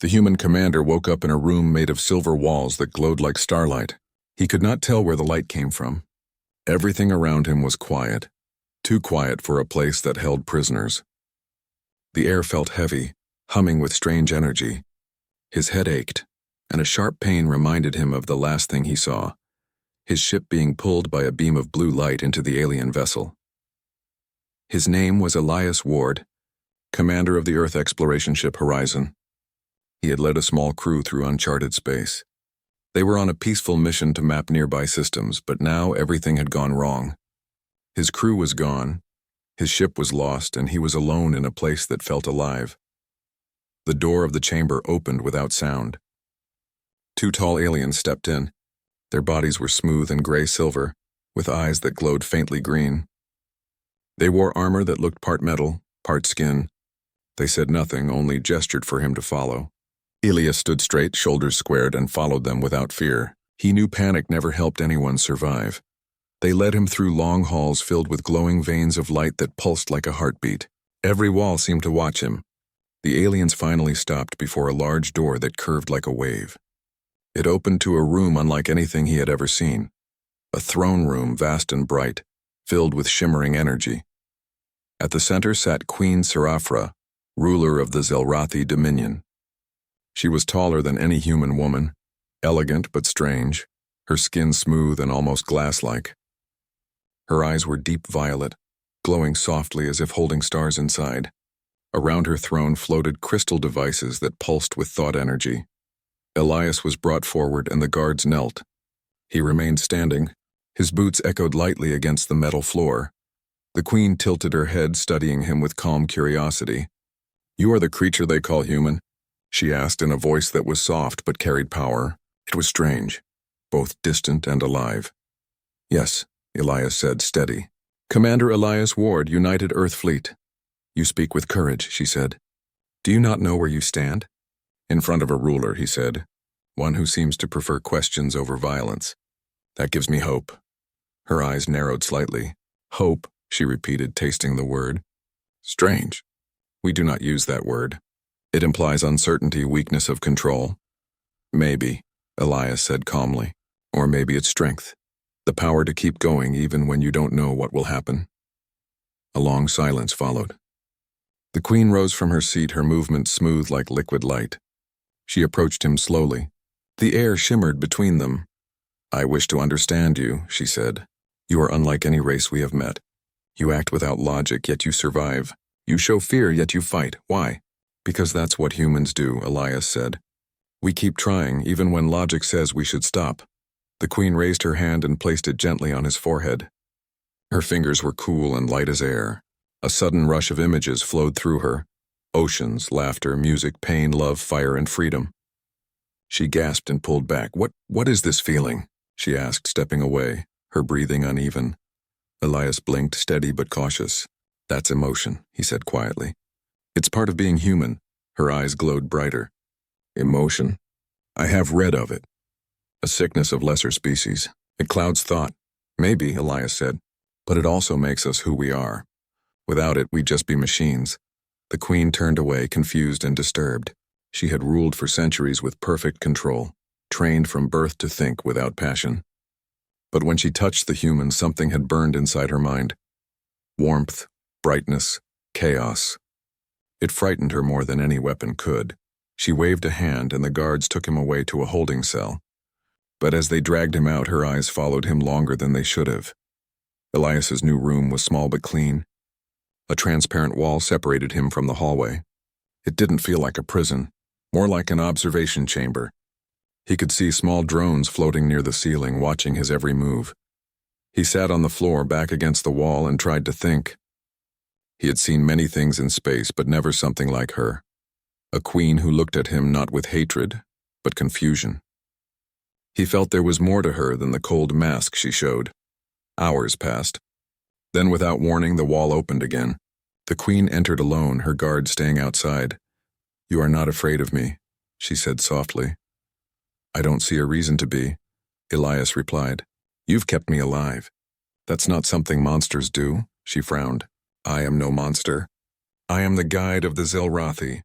The human commander woke up in a room made of silver walls that glowed like starlight. He could not tell where the light came from. Everything around him was quiet, too quiet for a place that held prisoners. The air felt heavy, humming with strange energy. His head ached, and a sharp pain reminded him of the last thing he saw, his ship being pulled by a beam of blue light into the alien vessel. His name was Elias Ward, commander of the Earth exploration ship Horizon. He had led a small crew through uncharted space. They were on a peaceful mission to map nearby systems, but now everything had gone wrong. His crew was gone, his ship was lost, and he was alone in a place that felt alive. The door of the chamber opened without sound. Two tall aliens stepped in. Their bodies were smooth and gray-silver, with eyes that glowed faintly green. They wore armor that looked part metal, part skin. They said nothing, only gestured for him to follow. Elias stood straight, shoulders squared, and followed them without fear. He knew panic never helped anyone survive. They led him through long halls filled with glowing veins of light that pulsed like a heartbeat. Every wall seemed to watch him. The aliens finally stopped before a large door that curved like a wave. It opened to a room unlike anything he had ever seen. A throne room, vast and bright, filled with shimmering energy. At the center sat Queen Serafra, ruler of the Zelrathi Dominion. She was taller than any human woman, elegant but strange, her skin smooth and almost glass-like. Her eyes were deep violet, glowing softly as if holding stars inside. Around her throne floated crystal devices that pulsed with thought energy. Elias was brought forward and the guards knelt. He remained standing. His boots echoed lightly against the metal floor. The queen tilted her head, studying him with calm curiosity. "You are the creature they call human?" she asked in a voice that was soft but carried power. It was strange, both distant and alive. "Yes," Elias said, steady. "Commander Elias Ward, United Earth Fleet." "You speak with courage," she said. "Do you not know where you stand?" "In front of a ruler," he said, "one who seems to prefer questions over violence. That gives me hope." Her eyes narrowed slightly. "Hope," she repeated, tasting the word. "Strange. We do not use that word. It implies uncertainty, weakness of control." "Maybe," Elias said calmly. "Or maybe it's strength. The power to keep going even when you don't know what will happen." A long silence followed. The queen rose from her seat, her movement smooth like liquid light. She approached him slowly. The air shimmered between them. "I wish to understand you," she said. "You are unlike any race we have met. You act without logic, yet you survive. You show fear, yet you fight. Why?" "Because that's what humans do," Elias said. "We keep trying, even when logic says we should stop." The queen raised her hand and placed it gently on his forehead. Her fingers were cool and light as air. A sudden rush of images flowed through her. Oceans, laughter, music, pain, love, fire, and freedom. She gasped and pulled back. What is this feeling?" she asked, stepping away, her breathing uneven. Elias blinked, steady but cautious. "That's emotion," he said quietly. "It's part of being human." Her eyes glowed brighter. "Emotion? I have read of it. A sickness of lesser species. It clouds thought." "Maybe," Elias said, "but it also makes us who we are. Without it, we'd just be machines." The queen turned away, confused and disturbed. She had ruled for centuries with perfect control, trained from birth to think without passion. But when she touched the human, something had burned inside her mind. Warmth, brightness, chaos. It frightened her more than any weapon could. She waved a hand and the guards took him away to a holding cell. But as they dragged him out, her eyes followed him longer than they should have. Elias's new room was small but clean. A transparent wall separated him from the hallway. It didn't feel like a prison, more like an observation chamber. He could see small drones floating near the ceiling, watching his every move. He sat on the floor, back against the wall, and tried to think. He had seen many things in space, but never something like her. A queen who looked at him not with hatred, but confusion. He felt there was more to her than the cold mask she showed. Hours passed. Then, without warning, the wall opened again. The queen entered alone, her guard staying outside. "You are not afraid of me," she said softly. "I don't see a reason to be," Elias replied. "You've kept me alive." "That's not something monsters do," she frowned. "I am no monster. I am the guide of the Zelrathi.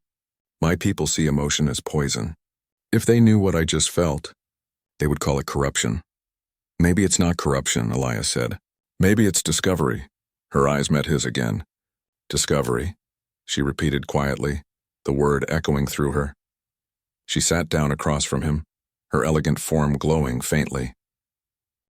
My people see emotion as poison. If they knew what I just felt, they would call it corruption. Maybe it's not corruption, Elias said. Maybe it's discovery. Her eyes met his again. Discovery, she repeated quietly, the word echoing through her. She sat down across from him, her elegant form glowing faintly.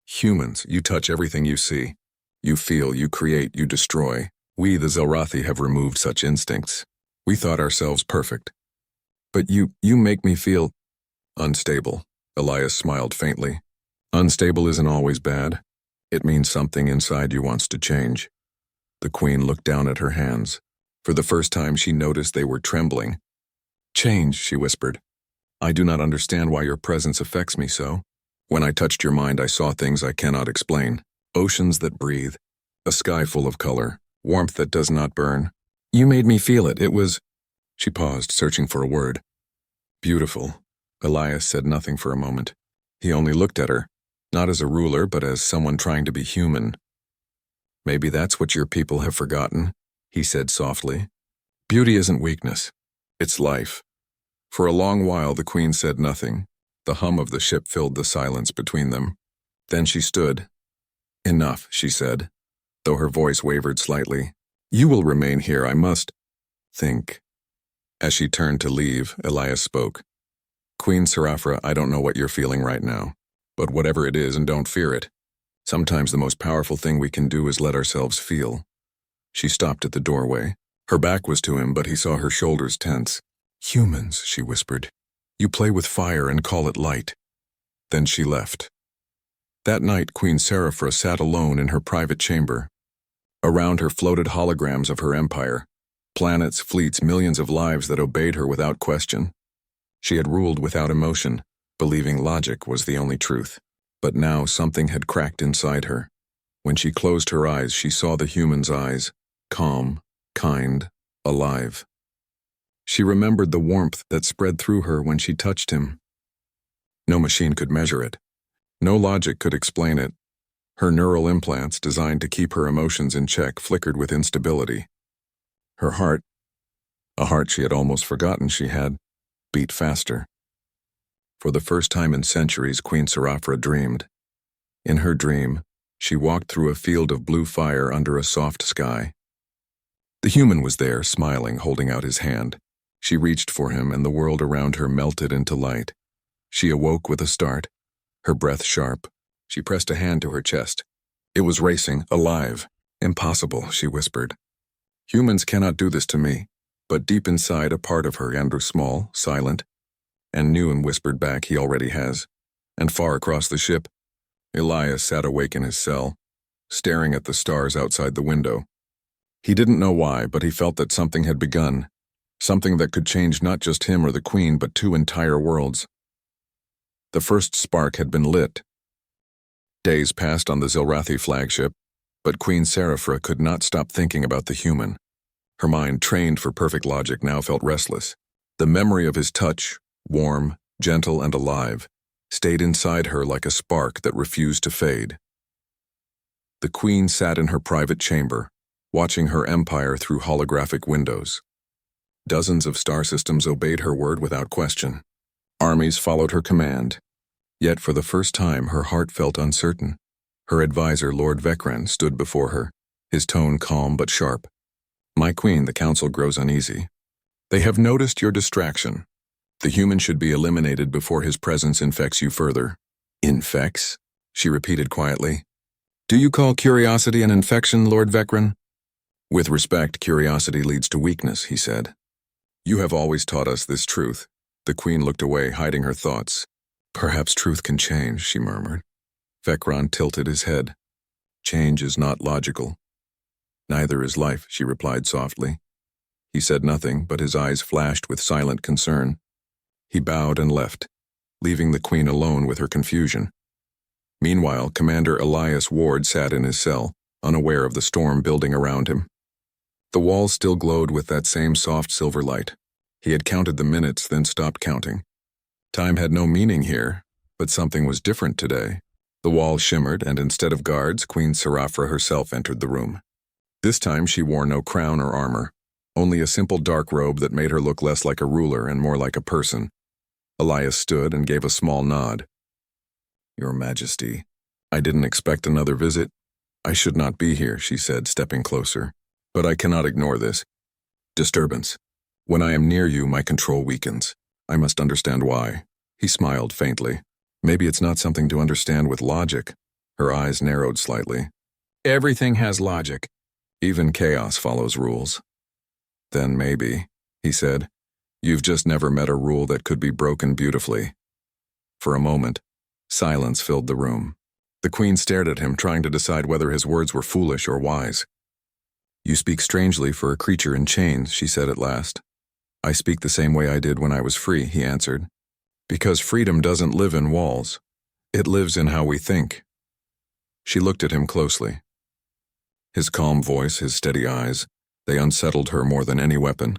Humans, you touch everything you see. You feel, you create, you destroy. We, the Zelrathi, have removed such instincts. We thought ourselves perfect. But you make me feel unstable, Elias smiled faintly. Unstable isn't always bad. It means something inside you wants to change. The queen looked down at her hands. For the first time she noticed they were trembling. Change, she whispered. I do not understand why your presence affects me so. When I touched your mind, I saw things I cannot explain. Oceans that breathe. A sky full of color. Warmth that does not burn. You made me feel it. It was... She paused, searching for a word. Beautiful. Elias said nothing for a moment. He only looked at her, not as a ruler, but as someone trying to be human. Maybe that's what your people have forgotten, he said softly. Beauty isn't weakness. It's life. For a long while, the queen said nothing. The hum of the ship filled the silence between them. Then she stood. Enough, she said, though her voice wavered slightly. You will remain here, I must think. As she turned to leave, Elias spoke. Queen Serafra, I don't know what you're feeling right now, but whatever it is, and don't fear it. Sometimes the most powerful thing we can do is let ourselves feel. She stopped at the doorway. Her back was to him, but he saw her shoulders tense. Humans, she whispered. You play with fire and call it light. Then she left. That night, Queen Serafra sat alone in her private chamber. Around her floated holograms of her empire. Planets, fleets, millions of lives that obeyed her without question. She had ruled without emotion, believing logic was the only truth. But now something had cracked inside her. When she closed her eyes, she saw the human's eyes, calm, kind, alive. She remembered the warmth that spread through her when she touched him. No machine could measure it. No logic could explain it. Her neural implants, designed to keep her emotions in check, flickered with instability. Her heart, a heart she had almost forgotten she had, beat faster. For the first time in centuries, Queen Serafra dreamed. In her dream, she walked through a field of blue fire under a soft sky. The human was there, smiling, holding out his hand. She reached for him, and the world around her melted into light. She awoke with a start, her breath sharp. She pressed a hand to her chest. It was racing, alive. Impossible, she whispered. Humans cannot do this to me. But deep inside, a part of her, Andrew, small, silent, and knew and whispered back, he already has. And far across the ship, Elias sat awake in his cell, staring at the stars outside the window. He didn't know why, but he felt that something had begun, something that could change not just him or the queen, but two entire worlds. The first spark had been lit. Days passed on the Zelrathi flagship, but Queen Serafra could not stop thinking about the human. Her mind, trained for perfect logic, now felt restless. The memory of his touch, warm, gentle, and alive, stayed inside her like a spark that refused to fade. The queen sat in her private chamber, watching her empire through holographic windows. Dozens of star systems obeyed her word without question. Armies followed her command. Yet for the first time, her heart felt uncertain. Her advisor, Lord Vecran, stood before her, his tone calm but sharp. My queen, the council grows uneasy. They have noticed your distraction. The human should be eliminated before his presence infects you further. Infects? She repeated quietly. Do you call curiosity an infection, Lord Vecran? With respect, curiosity leads to weakness, he said. You have always taught us this truth. The queen looked away, hiding her thoughts. Perhaps truth can change, she murmured. Vecran tilted his head. Change is not logical. Neither is life, she replied softly. He said nothing, but his eyes flashed with silent concern. He bowed and left, leaving the queen alone with her confusion. Meanwhile, Commander Elias Ward sat in his cell, unaware of the storm building around him. The walls still glowed with that same soft silver light. He had counted the minutes, then stopped counting. Time had no meaning here, but something was different today. The walls shimmered, and instead of guards, Queen Serafra herself entered the room. This time she wore no crown or armor. only a simple dark robe that made her look less like a ruler and more like a person. Elias stood and gave a small nod. "Your Majesty, I didn't expect another visit. I should not be here," she said, stepping closer. "But I cannot ignore this. Disturbance. When I am near you, my control weakens. I must understand why." He smiled faintly. "Maybe it's not something to understand with logic." Her eyes narrowed slightly. "Everything has logic. Even chaos follows rules." "Then maybe," he said, "you've just never met a rule that could be broken beautifully." For a moment, silence filled the room. The Queen stared at him, trying to decide whether his words were foolish or wise. "You speak strangely for a creature in chains," she said at last. "I speak the same way I did when I was free," he answered. "Because freedom doesn't live in walls. It lives in how we think." She looked at him closely. His calm voice, his steady eyes, they unsettled her more than any weapon.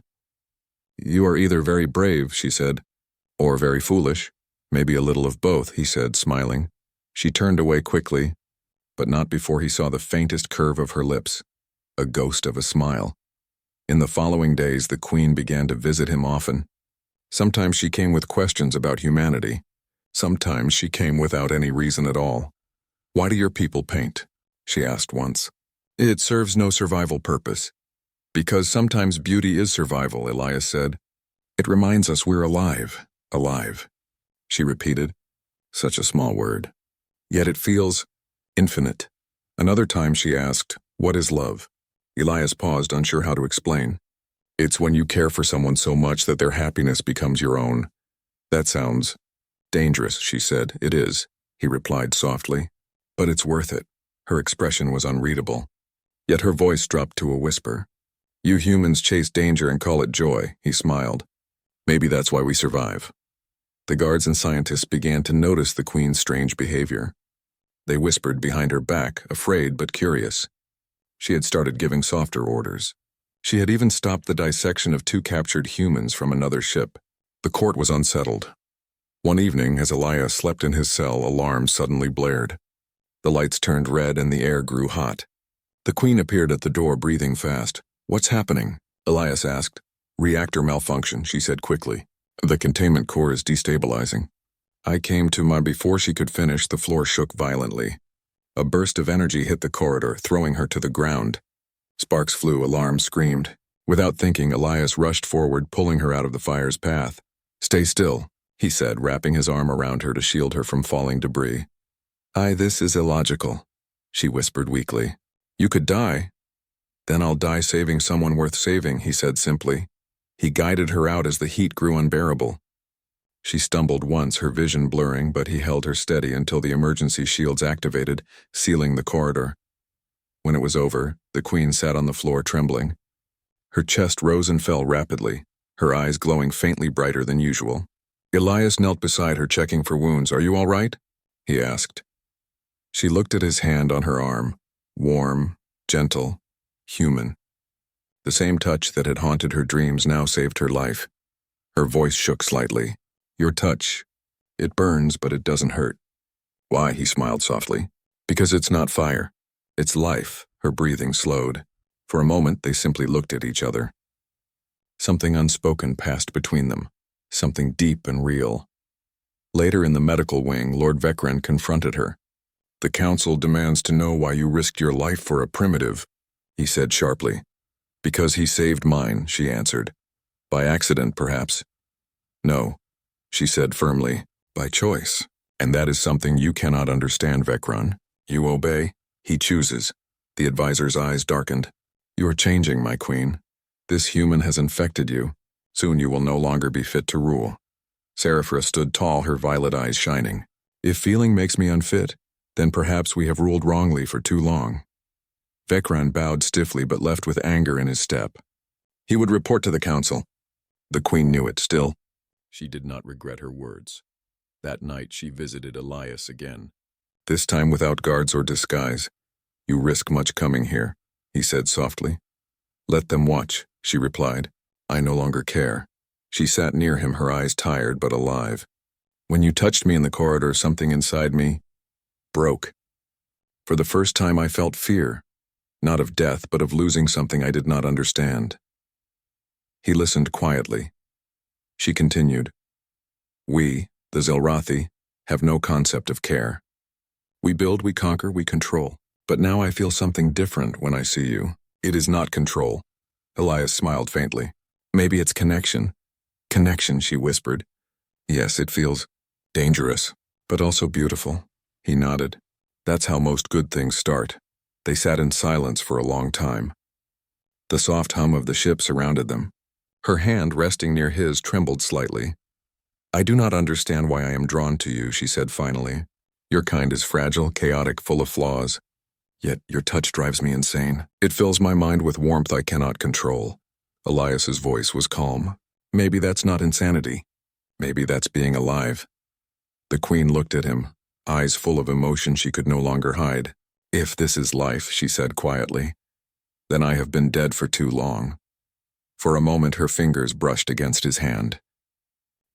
"You are either very brave," she said, "or very foolish. Maybe a little of both," he said, smiling. She turned away quickly, but not before he saw the faintest curve of her lips, a ghost of a smile. In the following days, the Queen began to visit him often. Sometimes she came with questions about humanity. Sometimes she came without any reason at all. "Why do your people paint?" she asked once. "It serves no survival purpose." "Because sometimes beauty is survival," Elias said. "It reminds us we're alive, alive," she repeated. Such a small word. Yet it feels infinite. Another time she asked, "What is love?" Elias paused, unsure how to explain. "It's when you care for someone so much that their happiness becomes your own." "That sounds dangerous," she said. "It is," he replied softly. "But it's worth it." Her expression was unreadable. Yet her voice dropped to a whisper. "You humans chase danger and call it joy," he smiled. "Maybe that's why we survive." The guards and scientists began to notice the Queen's strange behavior. They whispered behind her back, afraid but curious. She had started giving softer orders. She had even stopped the dissection of 2 captured humans from another ship. The court was unsettled. One evening, as Elias slept in his cell, alarms suddenly blared. The lights turned red and the air grew hot. The Queen appeared at the door, breathing fast. "What's happening?" Elias asked. "Reactor malfunction," she said quickly. "The containment core is destabilizing." I came to my before she could finish, the floor shook violently. A burst of energy hit the corridor, throwing her to the ground. Sparks flew, alarms screamed. Without thinking, Elias rushed forward, pulling her out of the fire's path. "Stay still," he said, wrapping his arm around her to shield her from falling debris. This is illogical," she whispered weakly. "You could die." "Then I'll die saving someone worth saving," he said simply. He guided her out as the heat grew unbearable. She stumbled once, her vision blurring, but he held her steady until the emergency shields activated, sealing the corridor. When it was over, the Queen sat on the floor trembling. Her chest rose and fell rapidly, her eyes glowing faintly brighter than usual. Elias knelt beside her, checking for wounds. "Are you all right?" he asked. She looked at his hand on her arm, warm, gentle, human. The same touch that had haunted her dreams now saved her life. Her voice shook slightly. "Your touch, it burns, but it doesn't hurt." "Why?" he smiled softly. "Because it's not fire. It's life." Her breathing slowed. For a moment, they simply looked at each other. Something unspoken passed between them, something deep and real. Later in the medical wing, Lord Vecran confronted her. "The Council demands to know why you risked your life for a primitive," he said sharply. "Because he saved mine," she answered. "By accident, perhaps." "No," she said firmly, "by choice. And that is something you cannot understand, Vecran. You obey, he chooses." The advisor's eyes darkened. "You are changing, my queen. This human has infected you. Soon you will no longer be fit to rule." Seraphra stood tall, her violet eyes shining. "If feeling makes me unfit, then perhaps we have ruled wrongly for too long." Vecran bowed stiffly but left with anger in his step. He would report to the council. The Queen knew it still. She did not regret her words. That night she visited Elias again. This time without guards or disguise. "You risk much coming here," he said softly. "Let them watch," she replied. "I no longer care." She sat near him, her eyes tired but alive. "When you touched me in the corridor, something inside me broke. For the first time I felt fear, not of death, but of losing something I did not understand." He listened quietly. She continued. We, the Zelrathi, have no concept of care. We build, we conquer, we control. But now I feel something different when I see you. It is not control. Elias smiled faintly. Maybe it's connection. Connection, she whispered. Yes, it feels dangerous, but also beautiful. He nodded. That's how most good things start. They sat in silence for a long time. The soft hum of the ship surrounded them. Her hand resting near his trembled slightly. I do not understand why I am drawn to you, she said finally. Your kind is fragile, chaotic, full of flaws. Yet your touch drives me insane. It fills my mind with warmth I cannot control. Elias's voice was calm. Maybe that's not insanity. Maybe that's being alive. The Queen looked at him, eyes full of emotion she could no longer hide. If this is life, she said quietly, then I have been dead for too long. For a moment her fingers brushed against his hand.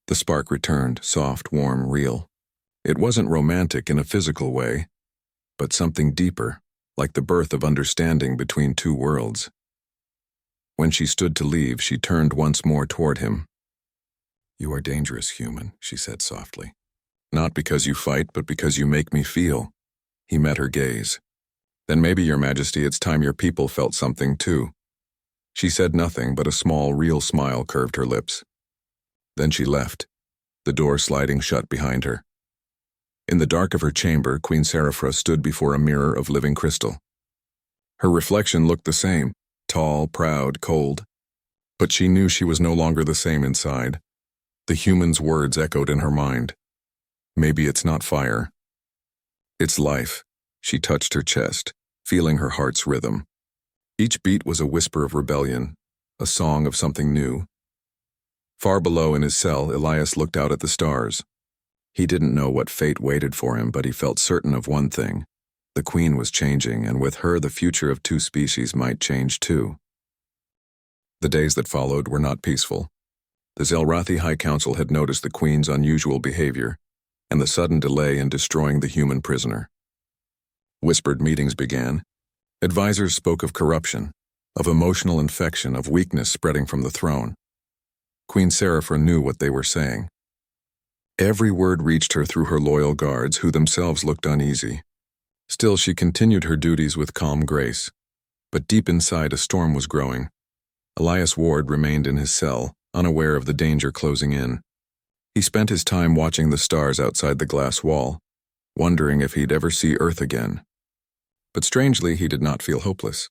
The spark returned, soft, warm, real. It wasn't romantic in a physical way, but something deeper, like the birth of understanding between two worlds. When she stood to leave, she turned once more toward him. You are dangerous, human, she said softly. Not because you fight, but because you make me feel. He met her gaze. Then maybe, Your Majesty, it's time your people felt something too. She said nothing, but a small, real smile curved her lips. Then she left, the door sliding shut behind her. In the dark of her chamber, Queen Seraphra stood before a mirror of living crystal. Her reflection looked the same, tall, proud, cold. But she knew she was no longer the same inside. The human's words echoed in her mind. Maybe it's not fire. It's life. She touched her chest, feeling her heart's rhythm. Each beat was a whisper of rebellion, a song of something new. Far below in his cell, Elias looked out at the stars. He didn't know what fate waited for him, but he felt certain of one thing. The Queen was changing, and with her the future of two species might change too. The days that followed were not peaceful. The Zelrathi High Council had noticed the Queen's unusual behavior and the sudden delay in destroying the human prisoner. Whispered meetings began. Advisors spoke of corruption, of emotional infection, of weakness spreading from the throne. Queen Seraphra knew what they were saying. Every word reached her through her loyal guards, who themselves looked uneasy. Still, she continued her duties with calm grace. But deep inside, a storm was growing. Elias Ward remained in his cell, unaware of the danger closing in. He spent his time watching the stars outside the glass wall, wondering if he'd ever see Earth again. But strangely, he did not feel hopeless.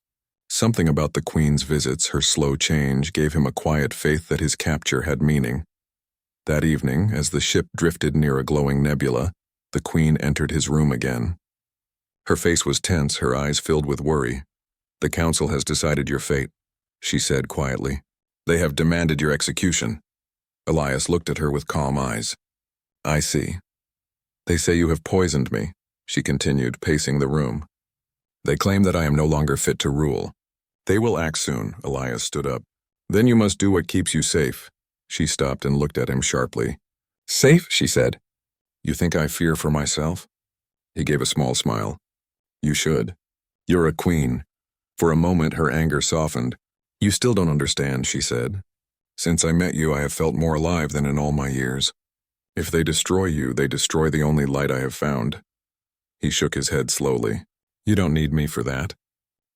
Something about the Queen's visits, her slow change, gave him a quiet faith that his capture had meaning. That evening, as the ship drifted near a glowing nebula, the Queen entered his room again. Her face was tense, her eyes filled with worry. The Council has decided your fate, she said quietly. They have demanded your execution. Elias looked at her with calm eyes. I see. They say you have poisoned me, she continued, pacing the room. They claim that I am no longer fit to rule. They will act soon, Elias stood up. Then you must do what keeps you safe. She stopped and looked at him sharply. Safe, she said. You think I fear for myself? He gave a small smile. You should. You're a queen. For a moment her anger softened. You still don't understand, she said. Since I met you, I have felt more alive than in all my years. If they destroy you, they destroy the only light I have found. He shook his head slowly. You don't need me for that.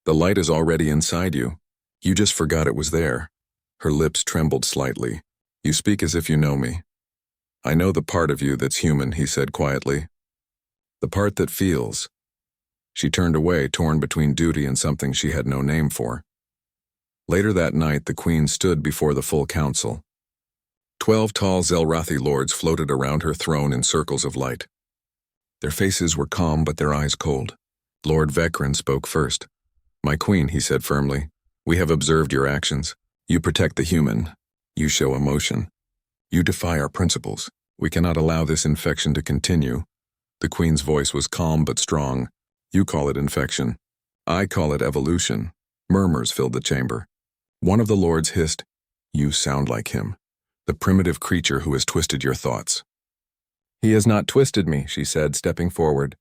The light is already inside you. You just forgot it was there. Her lips trembled slightly. You speak as if you know me. I know the part of you that's human, he said quietly. The part that feels. She turned away, torn between duty and something she had no name for. Later that night, the Queen stood before the full council. 12 tall Zelrathi lords floated around her throne in circles of light. Their faces were calm, but their eyes cold. Lord Vekran spoke first. My queen, he said firmly, we have observed your actions. You protect the human. You show emotion. You defy our principles. We cannot allow this infection to continue. The queen's voice was calm but strong. You call it infection. I call it evolution. Murmurs filled the chamber. One of the lords hissed, You sound like him, the primitive creature who has twisted your thoughts. He has not twisted me, she said, stepping forward.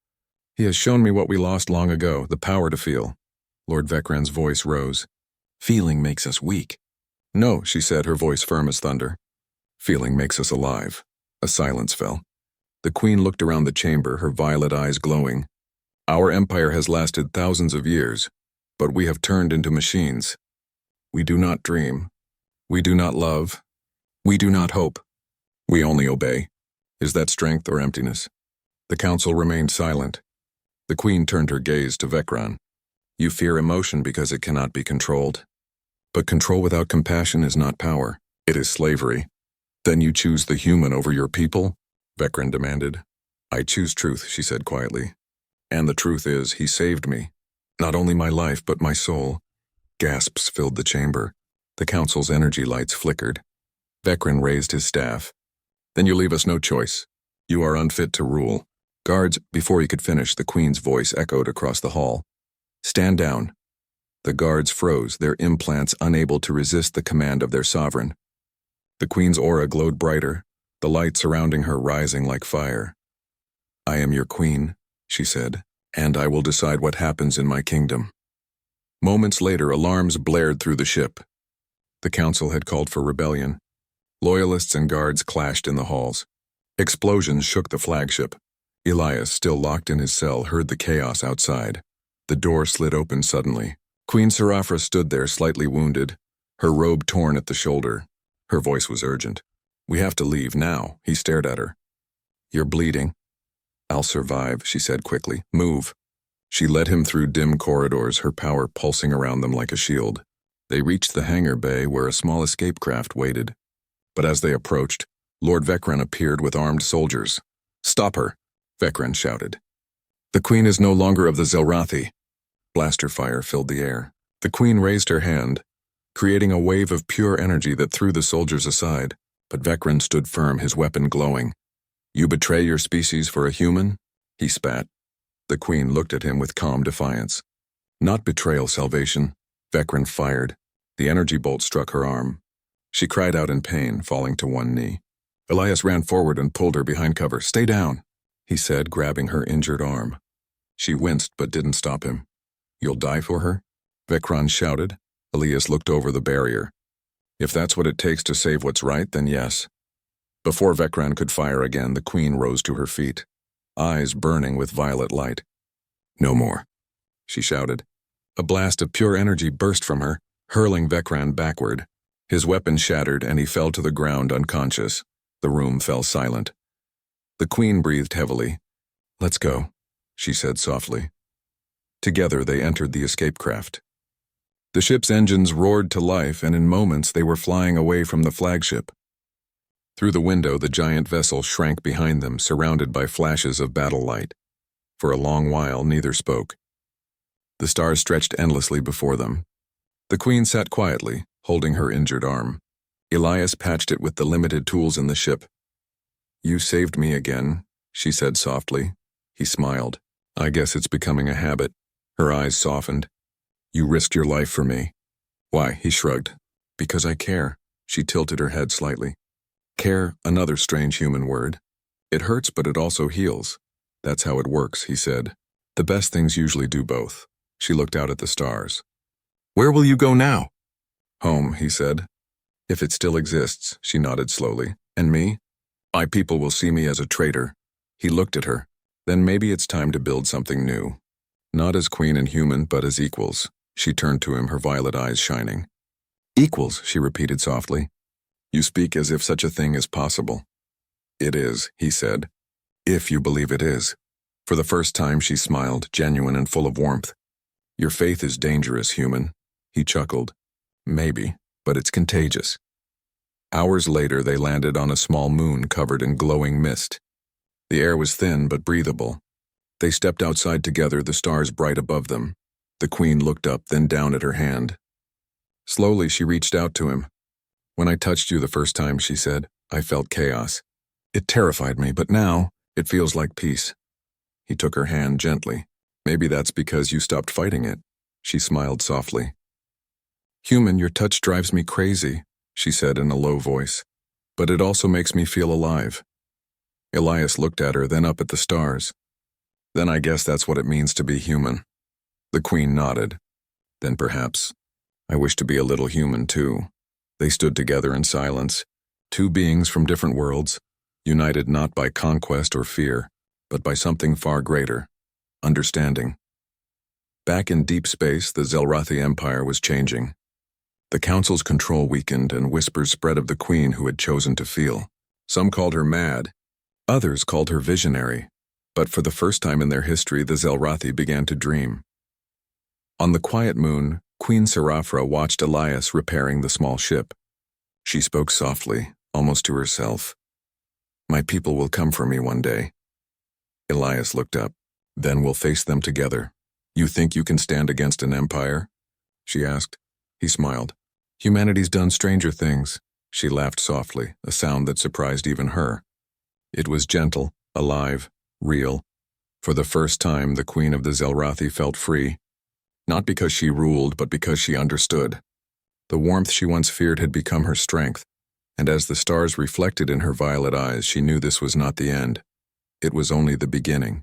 He has shown me what we lost long ago, the power to feel. Lord Vekran's voice rose. Feeling makes us weak. No, she said, her voice firm as thunder. Feeling makes us alive. A silence fell. The queen looked around the chamber, her violet eyes glowing. Our empire has lasted thousands of years, but we have turned into machines. We do not dream. We do not love. We do not hope. We only obey. Is that strength or emptiness? The council remained silent. The queen turned her gaze to Vecran. You fear emotion because it cannot be controlled. But control without compassion is not power. It is slavery. Then you choose the human over your people? Vecran demanded. I choose truth, she said quietly. And the truth is, he saved me. Not only my life, but my soul. Gasps filled the chamber. The council's energy lights flickered. Vecran raised his staff. Then you leave us no choice. You are unfit to rule. Guards, before he could finish, the queen's voice echoed across the hall. Stand down. The guards froze, their implants unable to resist the command of their sovereign. The queen's aura glowed brighter, the light surrounding her rising like fire. I am your queen, she said, and I will decide what happens in my kingdom. Moments later, alarms blared through the ship. The council had called for rebellion. Loyalists and guards clashed in the halls. Explosions shook the flagship. Elias, still locked in his cell, heard the chaos outside. The door slid open suddenly. Queen Serafra stood there, slightly wounded, her robe torn at the shoulder. Her voice was urgent. We have to leave now. He stared at her. You're bleeding. I'll survive, she said quickly. Move. She led him through dim corridors, her power pulsing around them like a shield. They reached the hangar bay where a small escape craft waited. But as they approached, Lord Vecran appeared with armed soldiers. Stop her, Vecran shouted. The queen is no longer of the Zelrathi. Blaster fire filled the air. The queen raised her hand, creating a wave of pure energy that threw the soldiers aside, but Vecran stood firm, his weapon glowing. You betray your species for a human? He spat. The queen looked at him with calm defiance. Not betrayal, salvation. Vecran fired. The energy bolt struck her arm. She cried out in pain, falling to one knee. Elias ran forward and pulled her behind cover. Stay down, he said, grabbing her injured arm. She winced but didn't stop him. You'll die for her? Vecran shouted. Elias looked over the barrier. If that's what it takes to save what's right, then yes. Before Vecran could fire again, the queen rose to her feet, eyes burning with violet light. No more, she shouted. A blast of pure energy burst from her, hurling Vecran backward. His weapon shattered and he fell to the ground unconscious. The room fell silent. The queen breathed heavily. Let's go, she said softly. Together they entered the escape craft. The ship's engines roared to life, and in moments they were flying away from the flagship. Through the window, the giant vessel shrank behind them, surrounded by flashes of battle light. For a long while, neither spoke. The stars stretched endlessly before them. The queen sat quietly, holding her injured arm. Elias patched it with the limited tools in the ship. You saved me again, she said softly. He smiled. I guess it's becoming a habit. Her eyes softened. You risked your life for me. Why? He shrugged. Because I care. She tilted her head slightly. Care, another strange human word. It hurts, but it also heals. That's how it works, he said. The best things usually do both. She looked out at the stars. Where will you go now? Home, he said. If it still exists, she nodded slowly. And me? My people will see me as a traitor. He looked at her. Then maybe it's time to build something new. Not as queen and human, but as equals. She turned to him, her violet eyes shining. Equals, she repeated softly. You speak as if such a thing is possible. It is, he said. If you believe it is. For the first time she smiled, genuine and full of warmth. Your faith is dangerous, human. He chuckled. Maybe, but it's contagious. Hours later they landed on a small moon covered in glowing mist. The air was thin but breathable. They stepped outside together, the stars bright above them. The queen looked up, then down at her hand. Slowly she reached out to him. When I touched you the first time, she said, I felt chaos. It terrified me, but now it feels like peace. He took her hand gently. Maybe that's because you stopped fighting it. She smiled softly. Human, your touch drives me crazy, she said in a low voice. But it also makes me feel alive. Elias looked at her, then up at the stars. Then I guess that's what it means to be human. The queen nodded. Then perhaps I wish to be a little human too. They stood together in silence, two beings from different worlds, united not by conquest or fear, but by something far greater, understanding. Back in deep space, the Zelrathi Empire was changing. The Council's control weakened and whispers spread of the Queen who had chosen to feel. Some called her mad, others called her visionary, but for the first time in their history the Zelrathi began to dream. On the quiet moon, Queen Seraphra watched Elias repairing the small ship. She spoke softly, almost to herself. "My people will come for me one day." Elias looked up. "Then we'll face them together. You think you can stand against an empire?" she asked. He smiled. "Humanity's done stranger things." She laughed softly, a sound that surprised even her. It was gentle, alive, real. For the first time, the Queen of the Zelrathi felt free. Not because she ruled, but because she understood. The warmth she once feared had become her strength, and as the stars reflected in her violet eyes, she knew this was not the end. It was only the beginning.